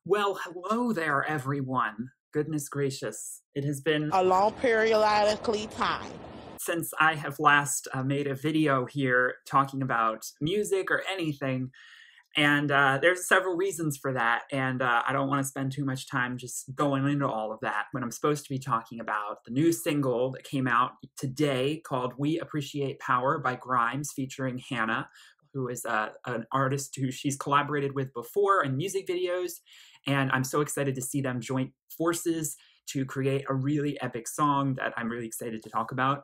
Well, hello there, everyone. Goodness gracious. It has been A long periodically time. since I have last made a video here talking about music or anything. And there's several reasons for that. And I don't want to spend too much time just going into all of that when I'm supposed to be talking about the new single that came out today called We Appreciate Power by Grimes featuring HANA, who is an artist who she's collaborated with before in music videos. And I'm so excited to see them join forces to create a really epic song that I'm really excited to talk about.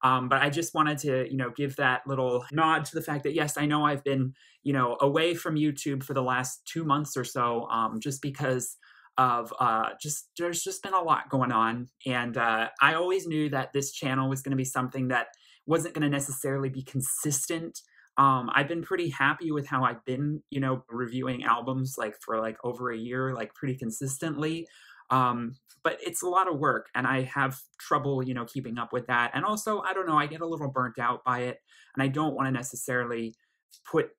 But I just wanted to, give that little nod to the fact that, yes, I know I've been, away from YouTube for the last 2 months or so, just because of there's just been a lot going on. And I always knew that this channel was going to be something that wasn't going to necessarily be consistent. I've been pretty happy with how I've been, reviewing albums like for like over a year, like pretty consistently. But it's a lot of work and I have trouble, keeping up with that. And also, I don't know, I get a little burnt out by it and I don't want to necessarily put,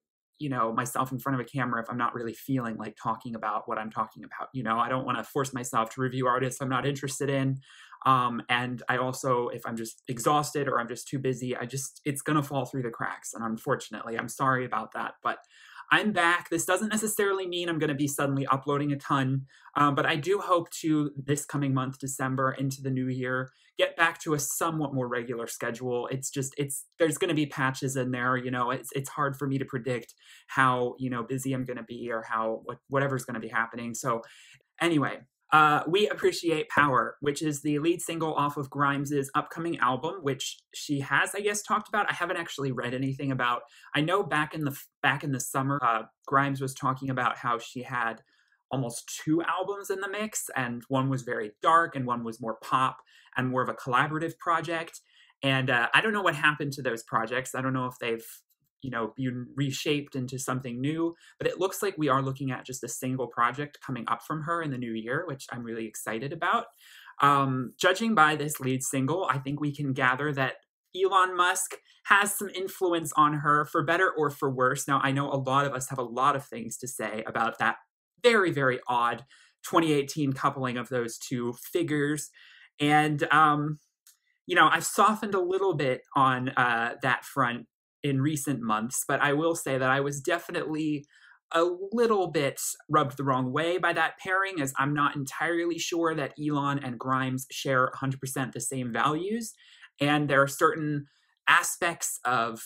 myself in front of a camera if I'm not really feeling like talking about what I'm talking about. I don't want to force myself to review artists I'm not interested in. And I also, if I'm just exhausted or I'm just too busy, it's going to fall through the cracks. And unfortunately, I'm sorry about that, but I'm back. This doesn't necessarily mean I'm going to be suddenly uploading a ton, but I do hope to, this coming month, December, into the new year, get back to a somewhat more regular schedule. There's going to be patches in there. It's hard for me to predict how, busy I'm going to be or whatever's going to be happening. So anyway, We Appreciate Power, which is the lead single off of Grimes' upcoming album, which she has, I guess, talked about. I haven't actually read anything about. I know back in the summer, Grimes was talking about how she had almost 2 albums in the mix, and one was very dark, and one was more pop and more of a collaborative project. And I don't know what happened to those projects. I don't know if they've been reshaped into something new, but it looks like we are looking at just a single project coming up from her in the new year, which I'm really excited about. Judging by this lead single, I think we can gather that Elon Musk has some influence on her, for better or for worse. Now, I know a lot of us have a lot of things to say about that very, very odd 2018 coupling of those two figures. And, I've softened a little bit on that front in recent months, but I will say that I was definitely a little bit rubbed the wrong way by that pairing, as I'm not entirely sure that Elon and Grimes share 100% the same values. And there are certain aspects of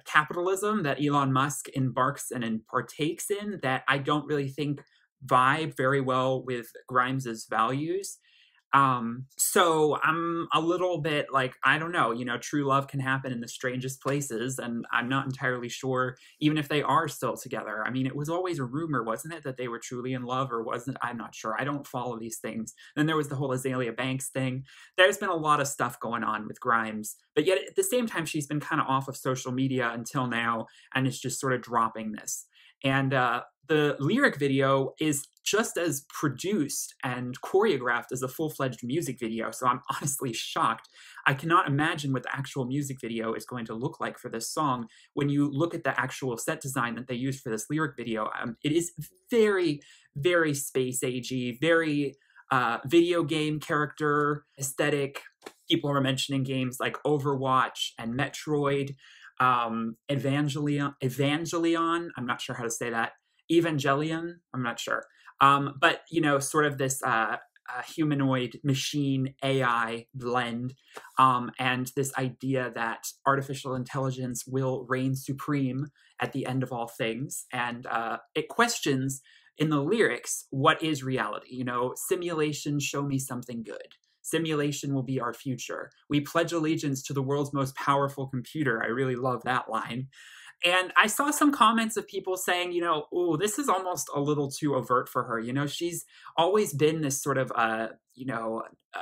capitalism that Elon Musk embarks and partakes in that I don't really think vibe very well with Grimes's values. So I'm a little bit like, I don't know, true love can happen in the strangest places. And I'm not entirely sure, even if they are still together. I mean, it was always a rumor, wasn't it, that they were truly in love, or wasn't? I'm not sure. I don't follow these things. Then there was the whole Azalea Banks thing. There's been a lot of stuff going on with Grimes, but yet at the same time, she's been kind of off of social media until now, and is just sort of dropping this. And the lyric video is just as produced and choreographed as a full-fledged music video, so I'm honestly shocked. I cannot imagine what the actual music video is going to look like for this song. When you look at the actual set design that they used for this lyric video, it is very, very space-agey, very video game character aesthetic. People are mentioning games like Overwatch and Metroid, Evangelion, I'm not sure how to say that, Evangelion, I'm not sure. But, sort of this humanoid machine AI blend, and this idea that artificial intelligence will reign supreme at the end of all things. And it questions in the lyrics, what is reality? Simulation, show me something good. Simulation will be our future. We pledge allegiance to the world's most powerful computer. I really love that line. And I saw some comments of people saying, oh, this is almost a little too overt for her. She's always been this sort of,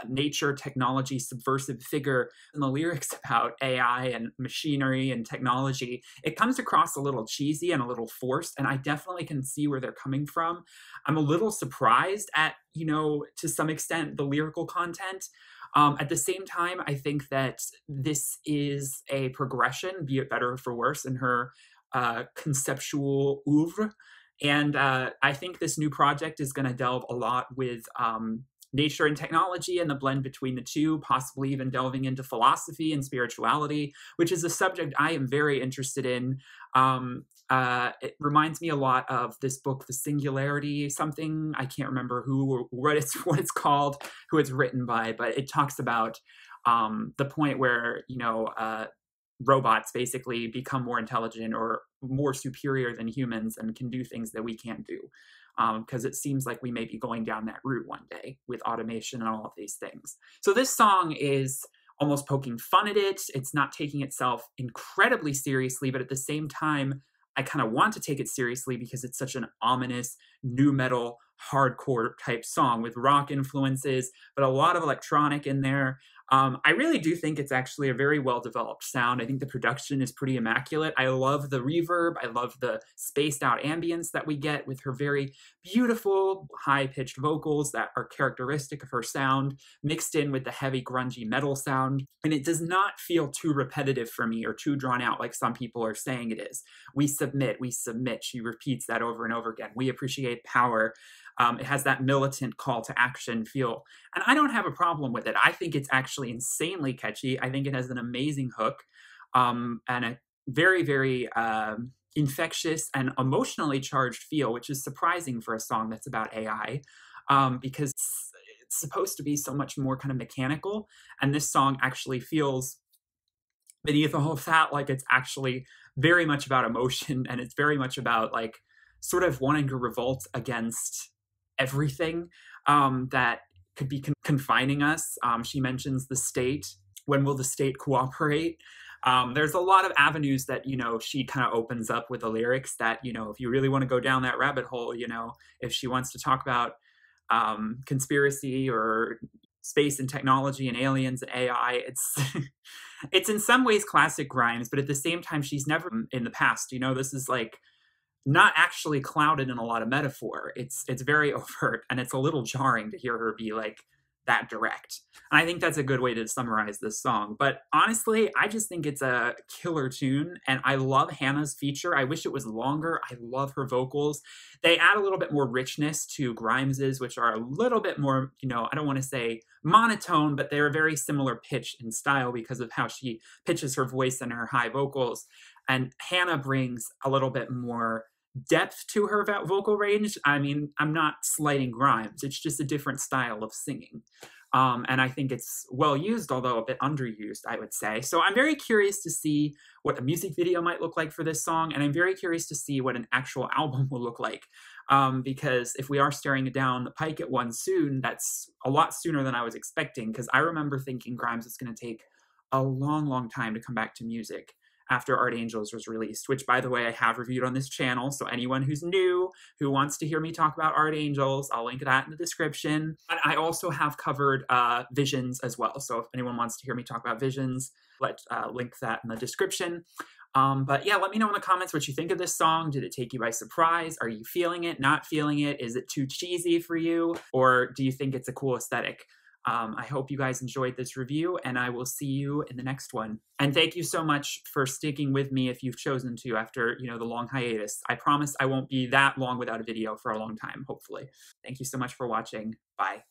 nature, technology, subversive figure in the lyrics about AI and machinery and technology. It comes across a little cheesy and a little forced, and I definitely can see where they're coming from. I'm a little surprised at, to some extent, the lyrical content. At the same time, I think that this is a progression, be it better or for worse, in her conceptual oeuvre. And I think this new project is going to delve a lot with nature and technology and the blend between the two, possibly even delving into philosophy and spirituality, which is a subject I am very interested in. It reminds me a lot of this book, The Singularity, something I can't remember who or what it's called, who it's written by, but it talks about the point where robots basically become more intelligent or more superior than humans and can do things that we can't do. Because it seems like we may be going down that route one day with automation and all of these things. So this song is almost poking fun at it. It's not taking itself incredibly seriously, but at the same time, I kind of want to take it seriously because it's such an ominous new metal hardcore type song with rock influences, but a lot of electronic in there. I really do think it's actually a very well-developed sound. I think the production is pretty immaculate. I love the reverb. I love the spaced-out ambience that we get with her very beautiful, high-pitched vocals that are characteristic of her sound, mixed in with the heavy, grungy metal sound. And it does not feel too repetitive for me or too drawn out like some people are saying it is. We submit, we submit. She repeats that over and over again. We appreciate power. It has that militant call to action feel. And I don't have a problem with it. I think it's actually insanely catchy. I think it has an amazing hook and a very, very infectious and emotionally charged feel, which is surprising for a song that's about AI because it's supposed to be so much more kind of mechanical. And this song actually feels beneath all of that like it's actually very much about emotion, and it's very much about like sort of wanting to revolt against everything that could be confining us. She mentions the state. When will the state cooperate? There's a lot of avenues that, she kind of opens up with the lyrics that, if you really want to go down that rabbit hole, if she wants to talk about conspiracy or space and technology and aliens and AI, it's it's in some ways classic Grimes, but at the same time, she's never in the past. This is like not actually clouded in a lot of metaphor. It's very overt, and it's a little jarring to hear her be like that direct. And I think that's a good way to summarize this song. But honestly, I just think it's a killer tune, and I love Hannah's feature. I wish it was longer. I love her vocals. They add a little bit more richness to Grimes's, which are a little bit more, I don't want to say monotone, but they're a very similar pitch and style because of how she pitches her voice and her high vocals. And Hannah brings a little bit more depth to her vocal range. I mean, I'm not slighting Grimes. It's just a different style of singing. And I think it's well used, although a bit underused, I would say. So I'm very curious to see what a music video might look like for this song. And I'm very curious to see what an actual album will look like. Because if we are staring down the pike at one soon, that's a lot sooner than I was expecting. Because I remember thinking Grimes is going to take a long, long time to come back to music after Art Angels was released, which, by the way, I have reviewed on this channel. So anyone who's new, who wants to hear me talk about Art Angels, I'll link that in the description. But I also have covered Visions as well. So if anyone wants to hear me talk about Visions, link that in the description. But yeah, let me know in the comments what you think of this song. Did it take you by surprise? Are you feeling it, not feeling it? Is it too cheesy for you? Or do you think it's a cool aesthetic? I hope you guys enjoyed this review, and I will see you in the next one. And thank you so much for sticking with me if you've chosen to after, the long hiatus. I promise I won't be that long without a video for a long time, hopefully. Thank you so much for watching. Bye.